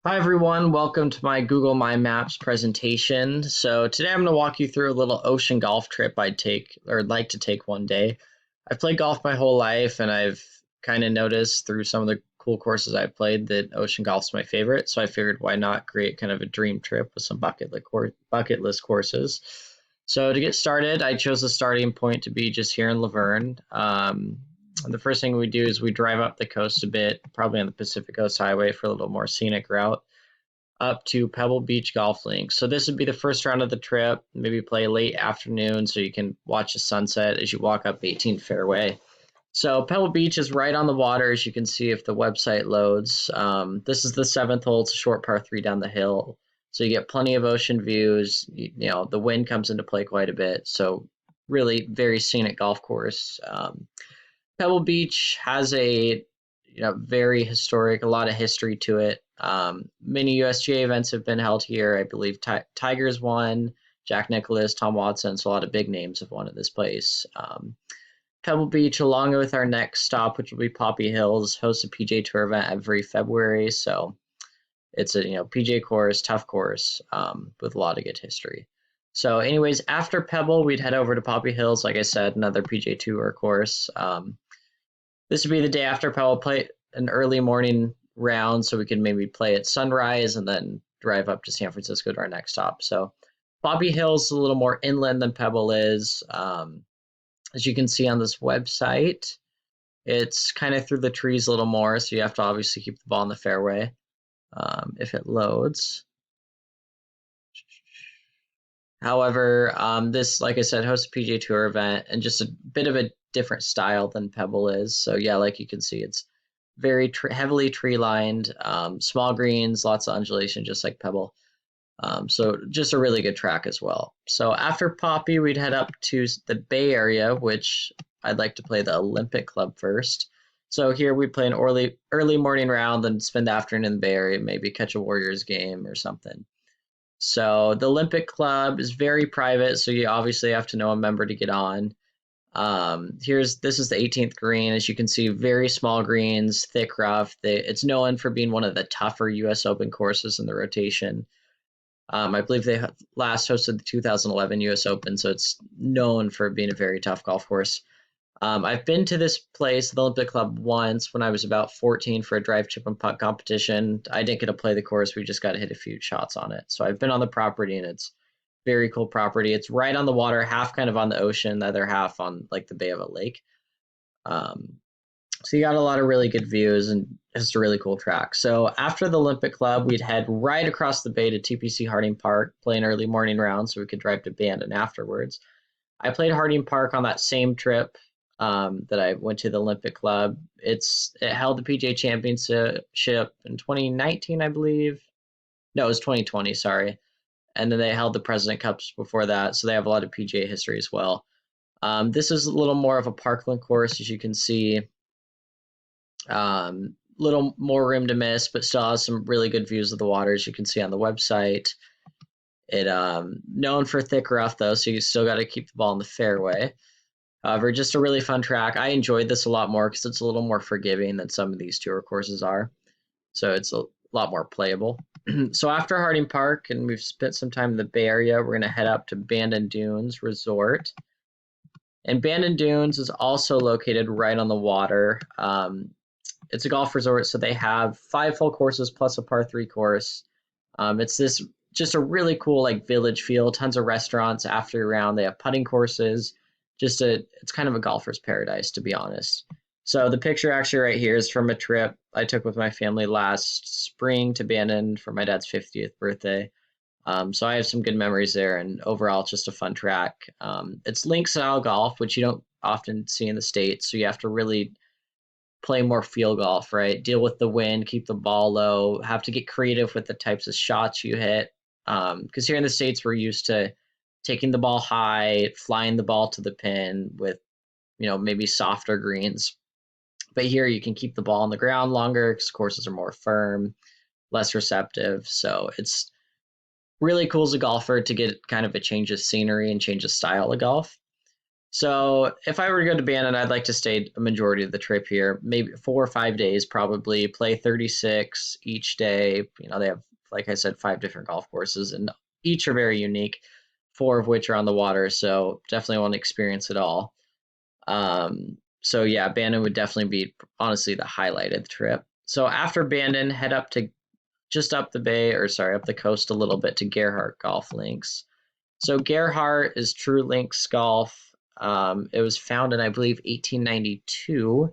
Hi everyone, welcome to my Google My Maps presentation. So today I'm going to walk you through a little ocean golf trip I'd take or like to take one day. I've played golf my whole life and I've kind of noticed through some of the cool courses I've played that ocean golf's my favorite. So I figured why not create kind of a dream trip with some bucket list courses. So to get started, I chose the starting point to be just here in Laverne. The first thing we do is we drive up the coast a bit, probably on the Pacific Coast Highway for a little more scenic route up to Pebble Beach Golf Links. So this would be the first round of the trip, maybe play late afternoon so you can watch the sunset as you walk up 18th fairway. So Pebble Beach is right on the water, as you can see if the website loads. This is the seventh hole. It's a short par three down the hill. So you get plenty of ocean views. The wind comes into play quite a bit. So really very scenic golf course. Pebble Beach has a very historic, a lot of history to it. Many USGA events have been held here. I believe Tigers won, Jack Nicklaus, Tom Watson, so a lot of big names have won at this place. Pebble Beach, along with our next stop, which will be Poppy Hills, hosts a PJ Tour event every February. So it's a PJ course, tough course, with a lot of good history. So, anyways, after Pebble, we'd head over to Poppy Hills. Like I said, another PJ Tour course. This would be the day after Pebble, play an early morning round so we can maybe play at sunrise and then drive up to San Francisco to our next stop. So Poppy Hill's a little more inland than Pebble is. As you can see on this website, it's kind of through the trees a little more, so you have to obviously keep the ball in the fairway if it loads. However, this, like I said, hosts a PGA Tour event and just a bit of a different style than Pebble is. So yeah, like you can see, it's very heavily tree lined, small greens, lots of undulation, just like Pebble. So just a really good track as well. So after Poppy, we'd head up to the Bay Area, which I'd like to play the Olympic Club first. So here we play an early morning round, then spend the afternoon in the Bay Area, maybe catch a Warriors game or something. So the Olympic Club is very private, so you obviously have to know a member to get on. This is the 18th green. As you can see, very small greens, thick rough. It's known for being one of the tougher U.S. Open courses in the rotation. I believe they last hosted the 2011 U.S. Open, so it's known for being a very tough golf course. I've been to this place, the Olympic Club, once when I was about 14 for a drive, chip, and putt competition. I didn't get to play the course. We just got to hit a few shots on it. So I've been on the property, and it's very cool property. It's right on the water, half kind of on the ocean, the other half on like the bay of a lake. So you got a lot of really good views, and it's a really cool track. So after the Olympic Club, we'd head right across the bay to TPC Harding Park, play an early morning round so we could drive to Bandon afterwards. I played Harding Park on that same trip that I went to the Olympic Club. It held the PGA Championship in 2019, I believe. No, it was 2020, sorry. And then they held the President Cups before that, so they have a lot of PGA history as well. This is a little more of a parkland course, as you can see. Little more room to miss, but still has some really good views of the water, as you can see on the website. It known for thick rough though, so you still got to keep the ball in the fairway. However, just a really fun track. I enjoyed this a lot more because it's a little more forgiving than some of these tour courses are. So it's a lot more playable. So after Harding Park, and we've spent some time in the Bay Area, we're going to head up to Bandon Dunes Resort. And Bandon Dunes is also located right on the water. It's a golf resort, so they have 5 full courses plus a par 3 course. It's this just a really cool like village feel, tons of restaurants after your round. They have putting courses. It's kind of a golfer's paradise, to be honest. So the picture actually right here is from a trip I took with my family last spring to Bandon for my dad's 50th birthday. So I have some good memories there, and overall it's just a fun track. It's link style golf, which you don't often see in the States, so you have to really play more field golf, right? Deal with the wind, keep the ball low, have to get creative with the types of shots you hit. Because here in the States, we're used to taking the ball high, flying the ball to the pin with, maybe softer greens. But here you can keep the ball on the ground longer because courses are more firm, less receptive. So it's really cool as a golfer to get kind of a change of scenery and change of style of golf. So if I were to go to Bandon, I'd like to stay a majority of the trip here, maybe 4 or 5 days probably, play 36 each day. You know, they have, like I said, 5 different golf courses and each are very unique, four of which are on the water. So definitely want to experience it all. So yeah, Bandon would definitely be honestly the highlight of the trip. So after Bandon, head up to just up the bay, or sorry, up the coast a little bit to Gerhardt Golf Links. So Gerhardt is True Links Golf. It was founded, I believe, 1892.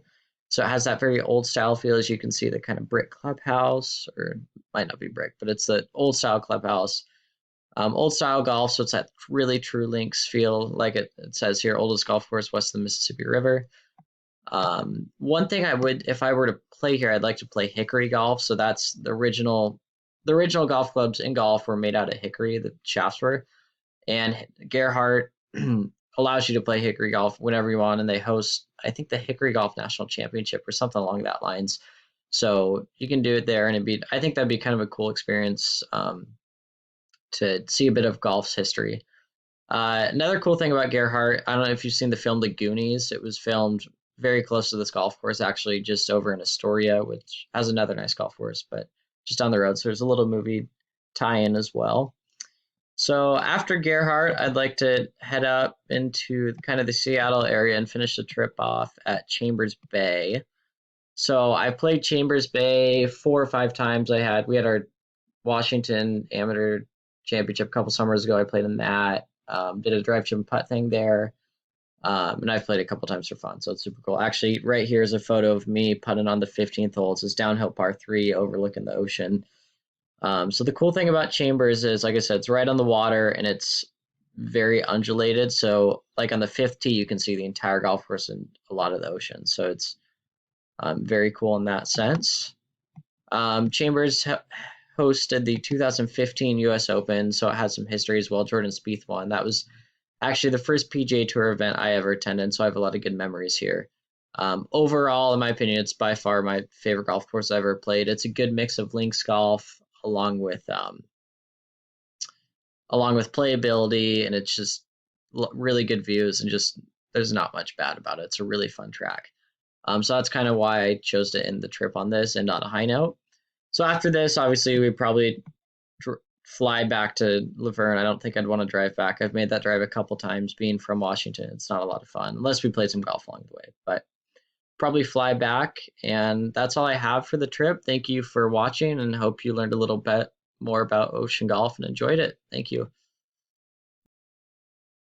So it has that very old style feel, as you can see, the kind of brick clubhouse, or might not be brick, but it's the old style clubhouse. Old style golf, so it's that really True Links feel, like it says here, oldest golf course west of the Mississippi River. One thing I would, if I were to play here, I'd like to play hickory golf. So that's the original golf clubs in golf were made out of hickory, the shafts were. And Gerhardt allows you to play hickory golf whenever you want, and they host, I think, the Hickory Golf National Championship or something along that lines. So you can do it there, and I think that'd be kind of a cool experience to see a bit of golf's history. Another cool thing about Gerhardt, I don't know if you've seen the film The Goonies. It was filmed very close to this golf course, actually, just over in Astoria, which has another nice golf course, but just down the road. So there's a little movie tie-in as well. So after Gerhardt, I'd like to head up into kind of the Seattle area and finish the trip off at Chambers Bay. So I played Chambers Bay 4 or 5 times. We had our Washington Amateur Championship a couple summers ago. I played in that. Did a drive, chip, and putt thing there. And I've played a couple times for fun, so it's super cool. Actually, right here is a photo of me putting on the 15th hole. It's this downhill par 3 overlooking the ocean. So the cool thing about Chambers is, like I said, it's right on the water and it's very undulated. So like on the fifth tee, you can see the entire golf course and a lot of the ocean. So it's very cool in that sense. Chambers hosted the 2015 U.S. Open, so it has some history as well. Jordan Spieth won. That was actually the first PGA Tour event I ever attended, so I have a lot of good memories here. Overall, in my opinion, it's by far my favorite golf course I ever played. It's a good mix of links golf along with playability, and it's just really good views, and just there's not much bad about it. It's a really fun track. So that's kind of why I chose to end the trip on this and on a high note. So after this, obviously, we probably fly back to Laverne. I don't think I'd want to drive back. I've made that drive a couple times. Being from Washington, it's not a lot of fun unless we played some golf along the way. But probably fly back, and that's all I have for the trip. Thank you for watching, and hope you learned a little bit more about ocean golf and enjoyed it. Thank you.